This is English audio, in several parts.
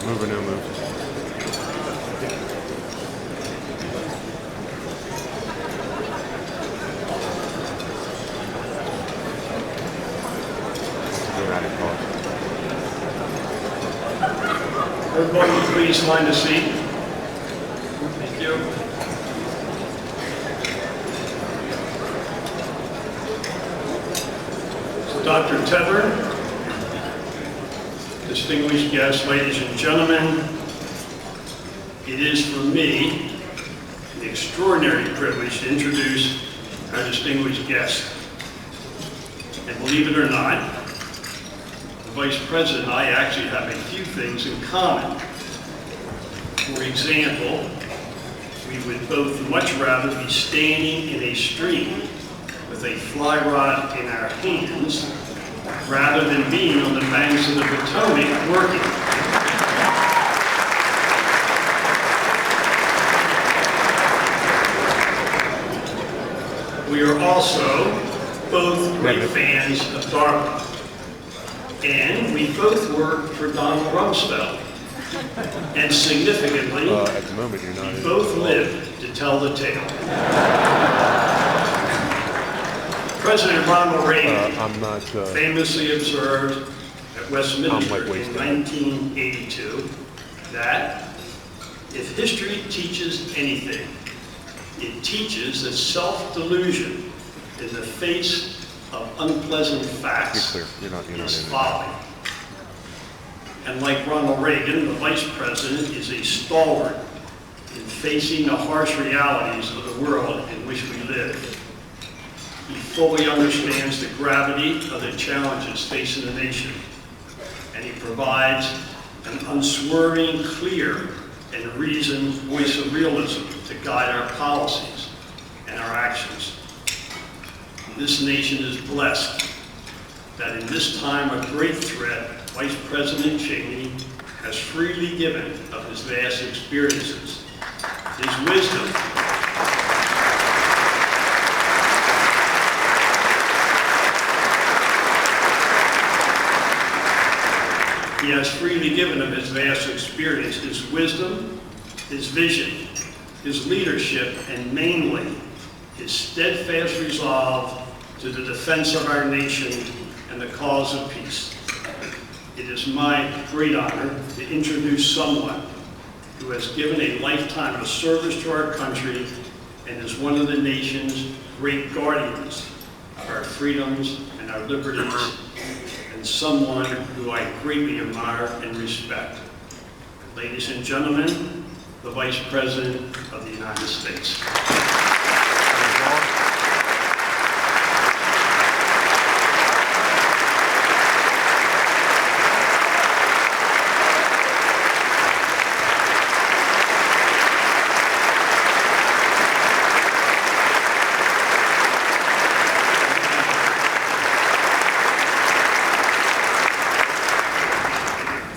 Move or no move? Everybody, please find a seat. Thank you. So, Dr. Tedder, distinguished guests, ladies and gentlemen, it is for me an extraordinary privilege to introduce our distinguished guest. And believe it or not, the Vice President and I actually have a few things in common. For example, we would both much rather be standing in a stream with a fly rod in our hands rather than being on the banks of the Potomac working. We are also both great fans of DARPA. And we both worked for Donald Rumsfeld. And significantly, at the moment you're not we both lived to tell the tale. President Ronald Reagan famously observed at West Minister in 1982 that if history teaches anything, it teaches that self-delusion in the face of unpleasant facts is folly. And like Ronald Reagan, the Vice President is a stalwart in facing the harsh realities of the world in which we live. He fully understands the gravity of the challenges facing the nation, and he provides an unswerving, clear, and reasoned voice of realism to guide our policies and our actions. This nation is blessed that in this time of great threat, Vice President Cheney has freely given of his vast experiences, his wisdom, he has freely given of his vast experience, his wisdom, his vision, his leadership, and mainly his steadfast resolve to the defense of our nation and the cause of peace. It is my great honor to introduce someone who has given a lifetime of service to our country and is one of the nation's great guardians of our freedoms and our liberties, and someone who I greatly admire and respect. Ladies and gentlemen, the Vice President of the United States.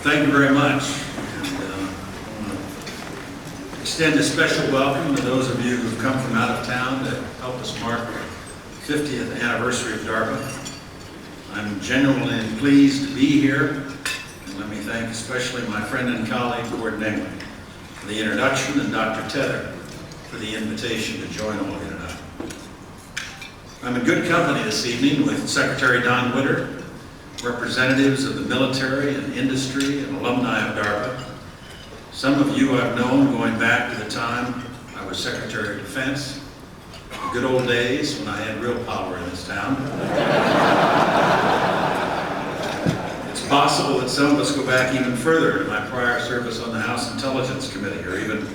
Thank you very much. And, I want to extend a special welcome to those of you who've come from out of town to help us mark the 50th anniversary of DARPA. I'm genuinely pleased to be here, and let me thank especially my friend and colleague, Gordon England, for the introduction, and Dr. Tedder for the invitation to join all of you tonight. I'm in good company this evening with Secretary Don Witter, representatives of the military and industry and alumni of DARPA. Some of you I've known going back to the time I was Secretary of Defense, the good old days when I had real power in this town. It's possible that some of us go back even further to my prior service on the House Intelligence Committee, or even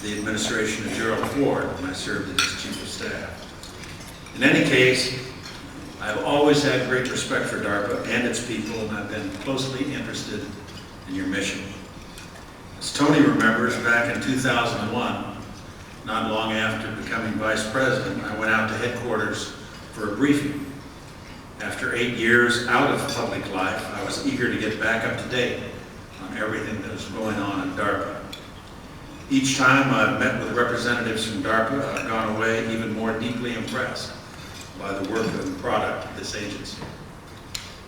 the administration of Gerald Ford when I served as Chief of Staff. In any case, I've always had great respect for DARPA and its people, and I've been closely interested in your mission. As Tony remembers, back in 2001, not long after becoming Vice President, I went out to headquarters for a briefing. After 8 years out of public life, I was eager to get back up to date on everything that was going on at DARPA. Each time I've met with representatives from DARPA, I've gone away even more deeply impressed by the work and product of this agency.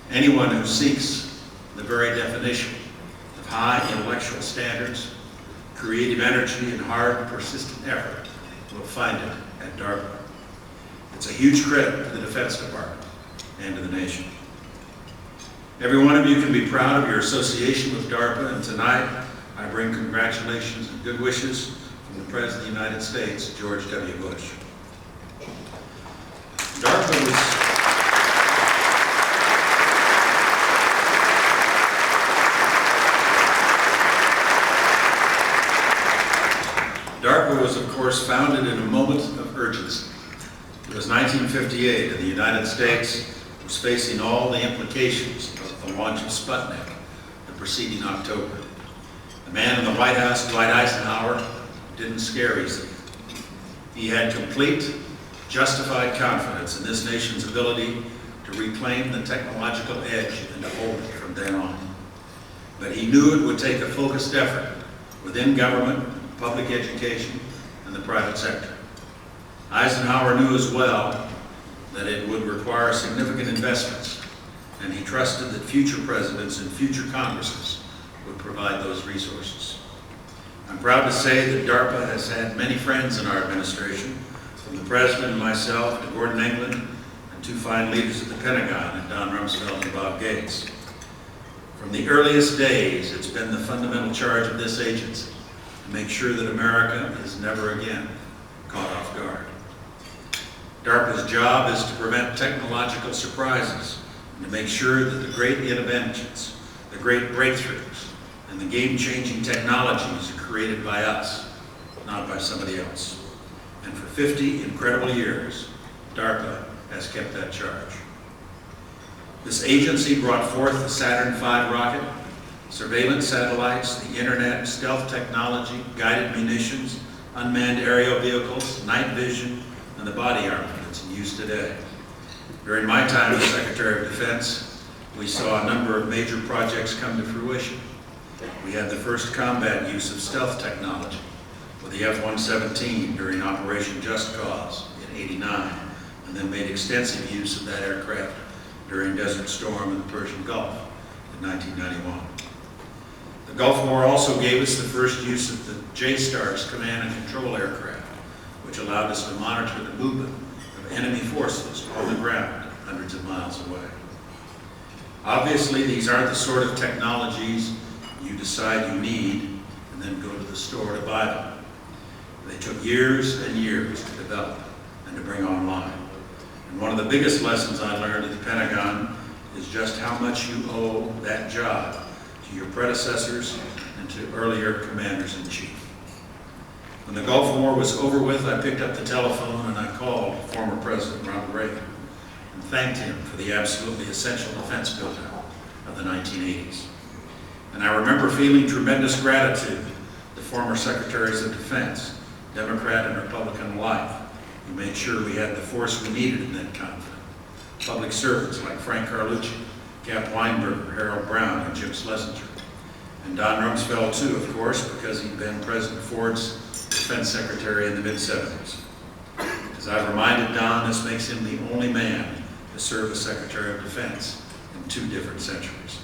Anyone who seeks the very definition of high intellectual standards, creative energy, and hard, persistent effort will find it at DARPA. It's a huge credit to the Defense Department and to the nation. Every one of you can be proud of your association with DARPA, and tonight I bring congratulations and good wishes from the President of the United States, George W. Bush. DARPA was, of course, founded in a moment of urgency. It was 1958, and the United States was facing all the implications of the launch of Sputnik the preceding October. The man in the White House, Dwight Eisenhower, didn't scare easily. He had complete, justified confidence in this nation's ability to reclaim the technological edge and to hold it from then on. But he knew it would take a focused effort within government, public education, and the private sector. Eisenhower knew as well that it would require significant investments, and he trusted that future presidents and future Congresses would provide those resources. I'm proud to say that DARPA has had many friends in our administration, from the President and myself to Gordon England and two fine leaders at the Pentagon, and Don Rumsfeld and Bob Gates. From the earliest days, it's been the fundamental charge of this agency to make sure that America is never again caught off guard. DARPA's job is to prevent technological surprises and to make sure that the great interventions, the great breakthroughs, and the game-changing technologies are created by us, not by somebody else. And for 50 incredible years, DARPA has kept that charge. This agency brought forth the Saturn V rocket, surveillance satellites, the internet, stealth technology, guided munitions, unmanned aerial vehicles, night vision, and the body armor that's in use today. During my time as Secretary of Defense, we saw a number of major projects come to fruition. We had the first combat use of stealth technology with the F-117 during Operation Just Cause in '89, and then made extensive use of that aircraft during Desert Storm in the Persian Gulf in 1991. The Gulf War also gave us the first use of the J-STARS command and control aircraft, which allowed us to monitor the movement of enemy forces on the ground hundreds of miles away. Obviously, these aren't the sort of technologies you decide you need and then go to the store to buy them. They took years and years to develop and to bring online. And one of the biggest lessons I learned at the Pentagon is just how much you owe that job to your predecessors and to earlier commanders-in-chief. When the Gulf War was over with, I picked up the telephone and I called former President Ronald Reagan and thanked him for the absolutely essential defense build-out of the 1980s. And I remember feeling tremendous gratitude to former Secretaries of Defense, Democrat and Republican alike, who made sure we had the force we needed in that conflict. Public servants like Frank Carlucci, Cap Weinberger, Harold Brown, and Jim Schlesinger. And Don Rumsfeld too, of course, because he'd been President Ford's Defense Secretary in the mid-70s. As I've reminded Don, this makes him the only man to serve as Secretary of Defense in 2 different centuries.